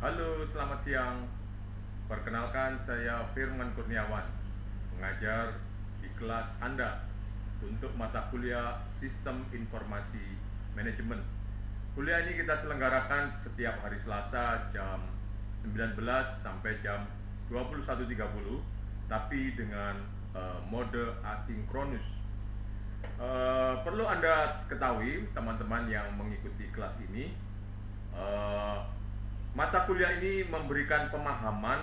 Halo, selamat siang. Perkenalkan, saya Firman Kurniawan, pengajar di kelas Anda untuk mata kuliah Sistem Informasi Manajemen. Kuliah ini kita selenggarakan setiap hari Selasa jam 19 sampai jam 21.30, tapi dengan mode asinkronus. Perlu Anda ketahui, teman-teman yang mengikuti kelas ini, eh, mata kuliah ini memberikan pemahaman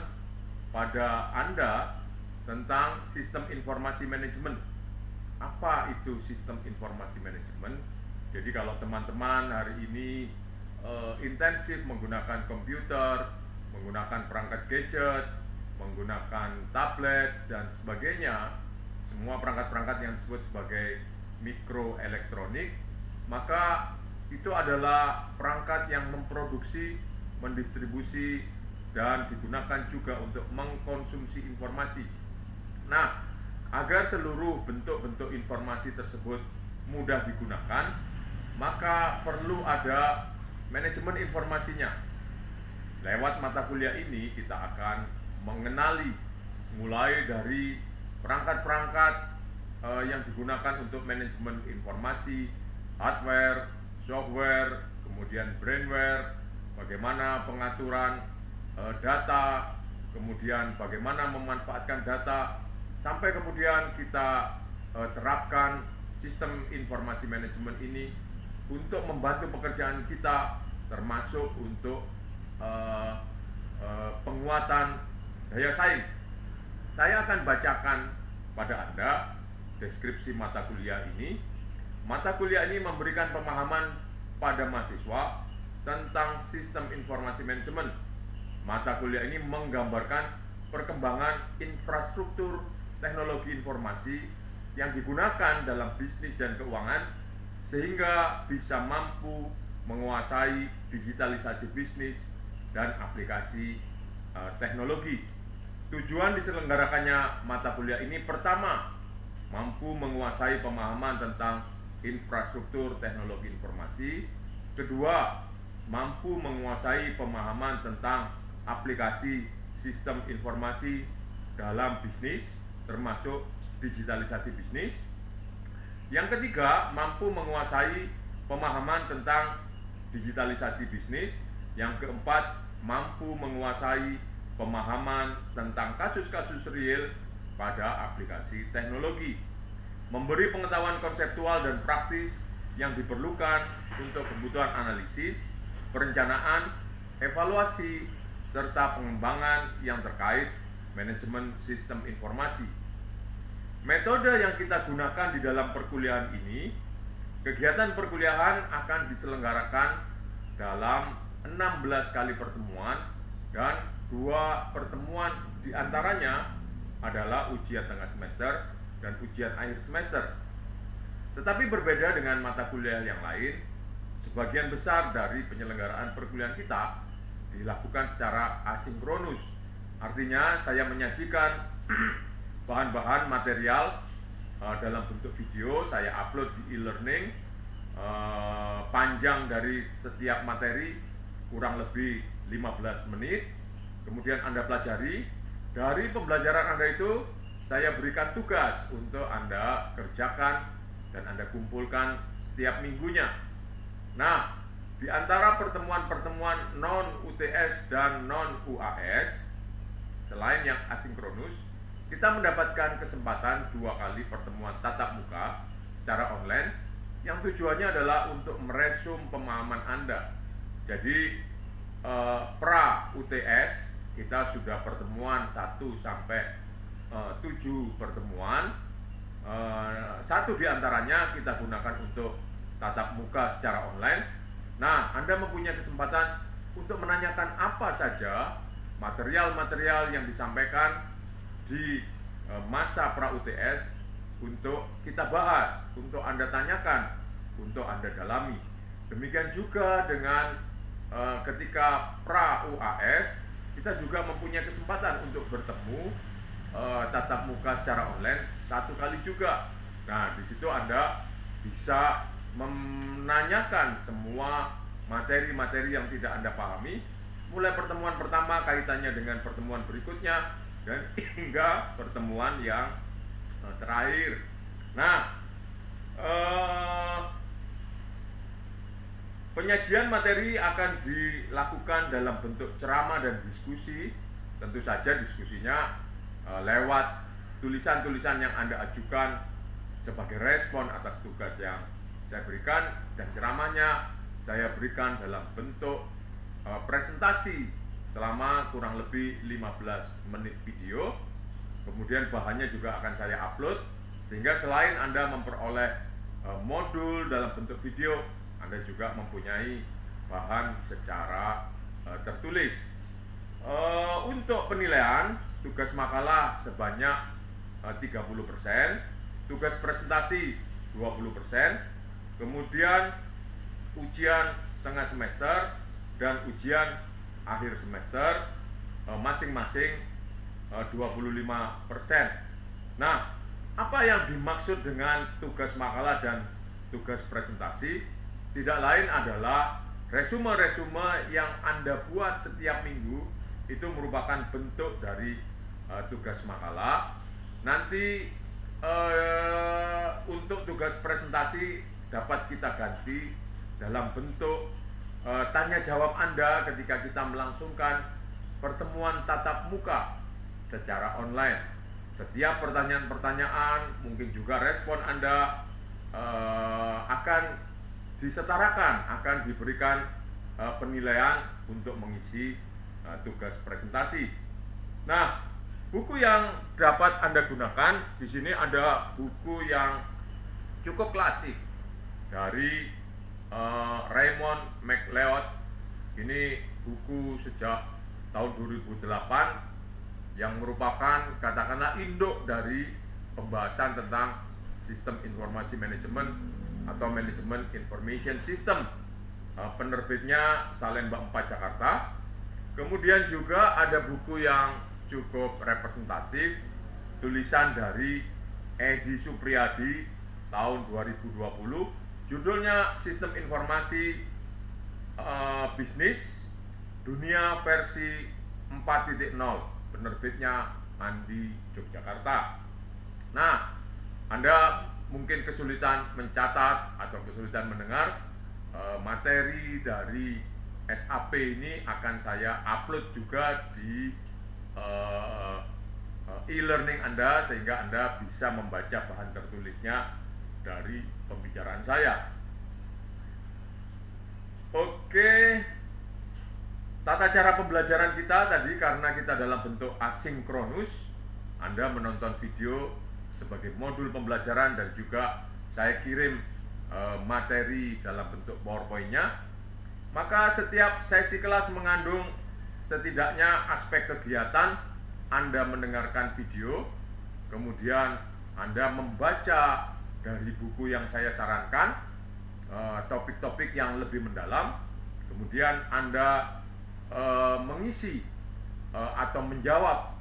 pada Anda tentang sistem informasi manajemen. Apa itu sistem informasi manajemen? Jadi kalau teman-teman hari ini intensif menggunakan komputer, menggunakan perangkat gadget, menggunakan tablet dan sebagainya, semua perangkat-perangkat yang disebut sebagai mikroelektronik, maka itu adalah perangkat yang memproduksi, mendistribusi, dan digunakan juga untuk mengkonsumsi informasi. Nah, agar seluruh bentuk-bentuk informasi tersebut mudah digunakan, maka perlu ada manajemen informasinya. Lewat mata kuliah ini kita akan mengenali mulai dari perangkat-perangkat yang digunakan untuk manajemen informasi, hardware, software, kemudian brainware, bagaimana pengaturan data, kemudian bagaimana memanfaatkan data, sampai kemudian kita terapkan sistem informasi manajemen ini untuk membantu pekerjaan kita, termasuk untuk penguatan daya saing. Saya akan bacakan pada Anda deskripsi mata kuliah ini. Mata kuliah ini memberikan pemahaman pada mahasiswa tentang sistem informasi manajemen. Mata kuliah ini menggambarkan perkembangan infrastruktur teknologi informasi yang digunakan dalam bisnis dan keuangan sehingga bisa mampu menguasai digitalisasi bisnis dan aplikasi teknologi. Tujuan diselenggarakannya mata kuliah ini, pertama, mampu menguasai pemahaman tentang infrastruktur teknologi informasi. Kedua, mampu menguasai pemahaman tentang aplikasi sistem informasi dalam bisnis, termasuk digitalisasi bisnis. Yang ketiga, mampu menguasai pemahaman tentang digitalisasi bisnis. Yang keempat, mampu menguasai pemahaman tentang kasus-kasus real pada aplikasi teknologi. Memberi pengetahuan konseptual dan praktis yang diperlukan untuk kebutuhan analisis, perencanaan, evaluasi, serta pengembangan yang terkait manajemen sistem informasi. Metode yang kita gunakan di dalam perkuliahan ini, kegiatan perkuliahan akan diselenggarakan dalam 16 kali pertemuan, dan 2 pertemuan diantaranya adalah ujian tengah semester dan ujian akhir semester. Tetapi berbeda dengan mata kuliah yang lain, sebagian besar dari penyelenggaraan perkuliahan kita dilakukan secara asinkronus. Artinya saya menyajikan bahan-bahan material dalam bentuk video, saya upload di e-learning. Panjang dari setiap materi kurang lebih 15 menit. Kemudian Anda pelajari. Dari pembelajaran Anda itu, saya berikan tugas untuk Anda kerjakan dan Anda kumpulkan setiap minggunya. Nah, di antara pertemuan-pertemuan non-UTS dan non-UAS, selain yang asinkronus, kita mendapatkan kesempatan 2 kali pertemuan tatap muka secara online, yang tujuannya adalah untuk meresum pemahaman Anda. Jadi pra UTS kita sudah pertemuan 1 sampai 7 pertemuan. 1 diantaranya kita gunakan untuk tatap muka secara online. Nah, Anda mempunyai kesempatan untuk menanyakan apa saja material-material yang disampaikan di masa pra UTS untuk kita bahas, untuk Anda tanyakan, untuk Anda dalami. Demikian juga dengan ketika pra UAS, kita juga mempunyai kesempatan untuk bertemu tatap muka secara online 1 kali juga. Nah, di situ Anda bisa menanyakan semua materi-materi yang tidak Anda pahami, mulai pertemuan pertama kaitannya dengan pertemuan berikutnya dan hingga pertemuan yang terakhir. Nah, penyajian materi akan dilakukan dalam bentuk ceramah dan diskusi. Tentu saja diskusinya lewat tulisan-tulisan yang Anda ajukan sebagai respon atas tugas yang saya berikan, dan ceramahnya saya berikan dalam bentuk presentasi selama kurang lebih 15 menit video. Kemudian bahannya juga akan saya upload, sehingga selain Anda memperoleh modul dalam bentuk video, Anda juga mempunyai bahan secara tertulis. Untuk penilaian tugas makalah sebanyak 30%, tugas presentasi 20%, kemudian ujian tengah semester dan ujian akhir semester masing-masing 25%. Nah, apa yang dimaksud dengan tugas makalah dan tugas presentasi? Tidak lain adalah resume-resume yang Anda buat setiap minggu itu merupakan bentuk dari tugas makalah. Nanti untuk tugas presentasi dapat kita ganti dalam bentuk tanya jawab Anda ketika kita melangsungkan pertemuan tatap muka secara online. Setiap pertanyaan-pertanyaan, mungkin juga respon Anda akan disetarakan, akan diberikan penilaian untuk mengisi tugas presentasi. Nah, buku yang dapat Anda gunakan di sini ada buku yang cukup klasik dari Raymond McLeod. Ini buku sejak tahun 2008 yang merupakan katakanlah induk dari pembahasan tentang sistem informasi manajemen atau manajemen information system. Penerbitnya Salemba 4 Jakarta. Kemudian juga ada buku yang cukup representatif, tulisan dari Edi Supriyadi tahun 2020, judulnya Sistem Informasi Bisnis Dunia versi 4.0, penerbitnya Andi Yogyakarta. Nah, Anda mungkin kesulitan mencatat atau kesulitan mendengar, materi dari SAP ini akan saya upload juga di e-learning Anda, sehingga Anda bisa membaca bahan tertulisnya dari pembicaraan saya. Oke, tata cara pembelajaran kita tadi, karena kita dalam bentuk asinkronus, Anda menonton video sebagai modul pembelajaran dan juga saya kirim materi dalam bentuk PowerPoint-nya, maka setiap sesi kelas mengandung setidaknya aspek kegiatan. Anda mendengarkan video, kemudian Anda membaca dari buku yang saya sarankan, topik-topik yang lebih mendalam, kemudian Anda mengisi atau menjawab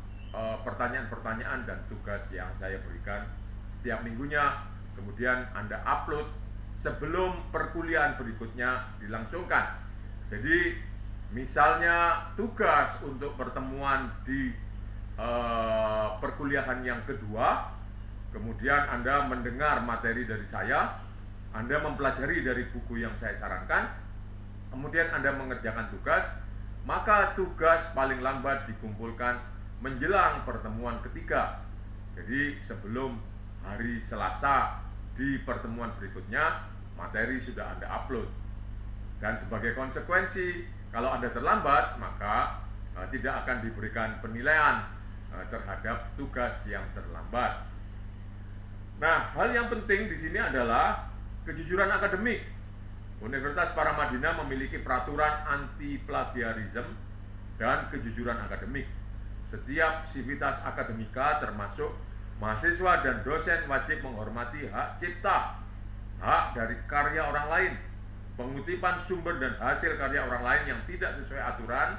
pertanyaan-pertanyaan dan tugas yang saya berikan setiap minggunya, kemudian Anda upload sebelum perkuliahan berikutnya dilangsungkan. Jadi misalnya tugas untuk pertemuan di perkuliahan yang kedua, kemudian Anda mendengar materi dari saya, Anda mempelajari dari buku yang saya sarankan, kemudian Anda mengerjakan tugas, maka tugas paling lambat dikumpulkan menjelang pertemuan ketiga. Jadi sebelum hari Selasa di pertemuan berikutnya, materi sudah Anda upload. Dan sebagai konsekuensi, kalau Anda terlambat, maka tidak akan diberikan penilaian terhadap tugas yang terlambat. Nah, hal yang penting di sini adalah kejujuran akademik. Universitas Paramadina memiliki peraturan anti plagiarisme dan kejujuran akademik. Setiap sivitas akademika termasuk mahasiswa dan dosen wajib menghormati hak cipta, hak dari karya orang lain, pengutipan sumber dan hasil karya orang lain yang tidak sesuai aturan,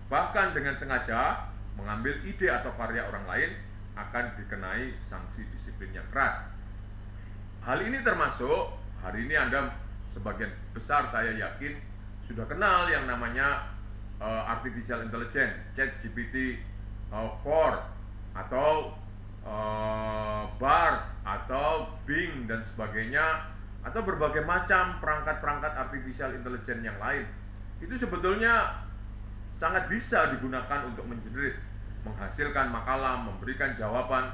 bahkan dengan sengaja mengambil ide atau karya orang lain akan dikenai sanksi disiplin yang keras. Hal ini termasuk, hari ini Anda sebagian besar saya yakin sudah kenal yang namanya artificial intelligence, ChatGPT 4 atau Bard atau Bing dan sebagainya, atau berbagai macam perangkat-perangkat artificial intelligence yang lain, itu sebetulnya sangat bisa digunakan untuk mengenerate, menghasilkan makalah, memberikan jawaban.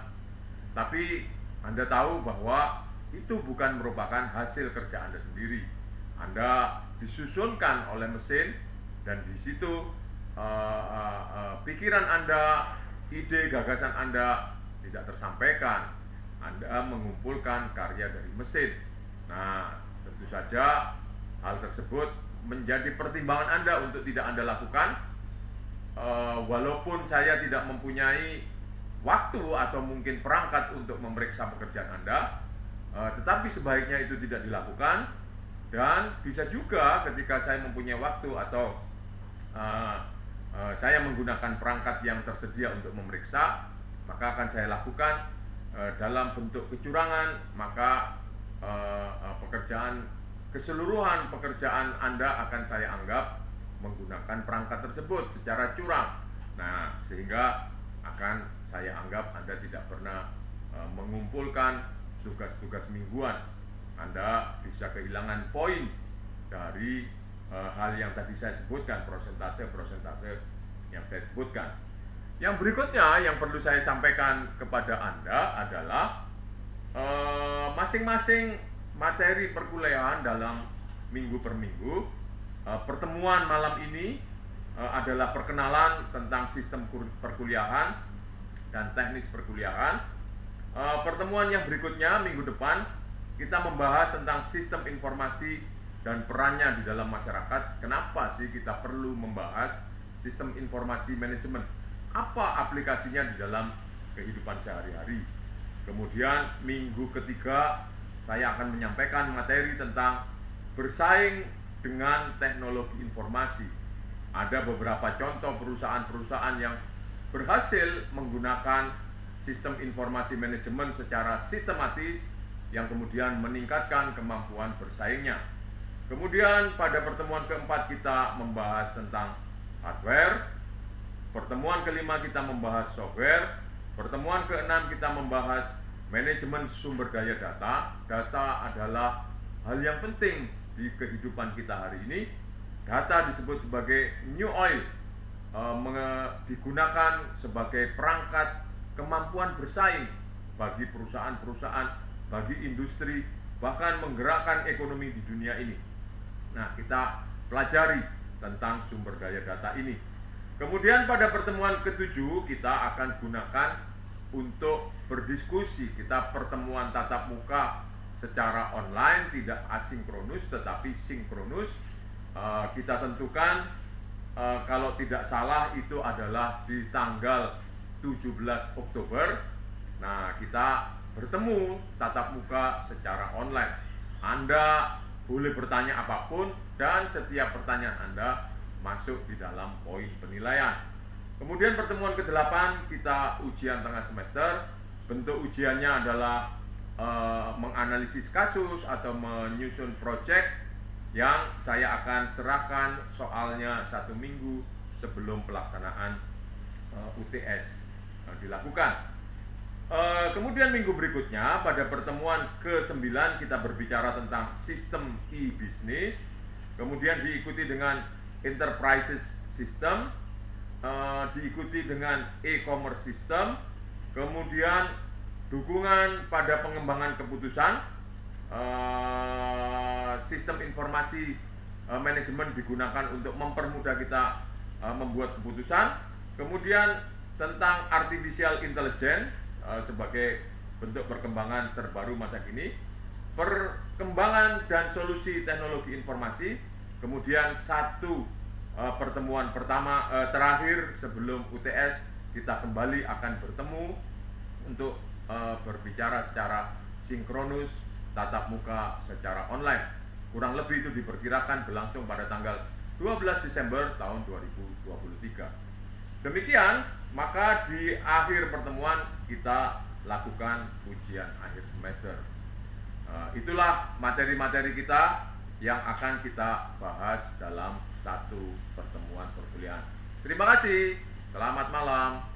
Tapi Anda tahu bahwa itu bukan merupakan hasil kerja Anda sendiri. Anda disusunkan oleh mesin, dan di situ pikiran Anda, ide, gagasan Anda tidak tersampaikan. Anda mengumpulkan karya dari mesin. Nah, tentu saja hal tersebut menjadi pertimbangan Anda untuk tidak Anda lakukan. Walaupun saya tidak mempunyai waktu atau mungkin perangkat untuk memeriksa pekerjaan Anda, tetapi sebaiknya itu tidak dilakukan. Dan bisa juga ketika saya mempunyai waktu atau saya menggunakan perangkat yang tersedia untuk memeriksa, maka akan saya lakukan dalam bentuk kecurangan. Maka keseluruhan pekerjaan Anda akan saya anggap menggunakan perangkat tersebut secara curang. Nah, sehingga akan saya anggap Anda tidak pernah mengumpulkan tugas-tugas mingguan. Anda bisa kehilangan poin dari hal yang tadi saya sebutkan, prosentase yang saya sebutkan. Yang berikutnya yang perlu saya sampaikan kepada Anda adalah masing-masing materi perkuliahan dalam minggu per minggu. Pertemuan malam ini adalah perkenalan tentang sistem perkuliahan dan teknis perkuliahan. Pertemuan yang berikutnya minggu depan kita membahas tentang sistem informasi dan perannya di dalam masyarakat. Kenapa sih kita perlu membahas sistem informasi manajemen? Apa aplikasinya di dalam kehidupan sehari-hari? Kemudian minggu ketiga saya akan menyampaikan materi tentang bersaing dengan teknologi informasi. Ada beberapa contoh perusahaan-perusahaan yang berhasil menggunakan sistem informasi manajemen secara sistematis yang kemudian meningkatkan kemampuan bersaingnya. Kemudian pada pertemuan keempat kita membahas tentang hardware. Pertemuan kelima kita membahas software. Pertemuan keenam kita membahas manajemen sumber daya data. Data adalah hal yang penting di kehidupan kita hari ini. Data disebut sebagai new oil, digunakan sebagai perangkat kemampuan bersaing bagi perusahaan-perusahaan, bagi industri, bahkan menggerakkan ekonomi di dunia ini. Nah, kita pelajari tentang sumber daya data ini. Kemudian pada pertemuan ketujuh kita akan gunakan untuk berdiskusi. Kita pertemuan tatap muka secara online, tidak asinkronus tetapi sinkronus. Kita tentukan kalau tidak salah itu adalah di tanggal 17 Oktober. Nah, kita bertemu tatap muka secara online. Anda boleh bertanya apapun dan setiap pertanyaan Anda masuk di dalam poin penilaian. Kemudian pertemuan ke-8 kita ujian tengah semester. Bentuk ujiannya adalah menganalisis kasus atau menyusun project yang saya akan serahkan soalnya 1 minggu sebelum pelaksanaan UTS dilakukan. Kemudian minggu berikutnya pada pertemuan ke-9 kita berbicara tentang sistem e-business. Kemudian diikuti dengan enterprises system, diikuti dengan e-commerce system. Kemudian dukungan pada pengembangan keputusan. Sistem informasi manajemen digunakan untuk mempermudah kita membuat keputusan. Kemudian tentang artificial intelligence sebagai bentuk perkembangan terbaru masa kini, perkembangan dan solusi teknologi informasi. Kemudian satu pertemuan pertama terakhir sebelum UTS kita kembali akan bertemu untuk berbicara secara sinkronus tatap muka secara online. Kurang lebih itu diperkirakan berlangsung pada tanggal 12 Desember tahun 2023. Demikian, maka di akhir pertemuan kita lakukan ujian akhir semester. Itulah materi-materi kita yang akan kita bahas dalam satu pertemuan perkuliahan. Terima kasih. Selamat malam.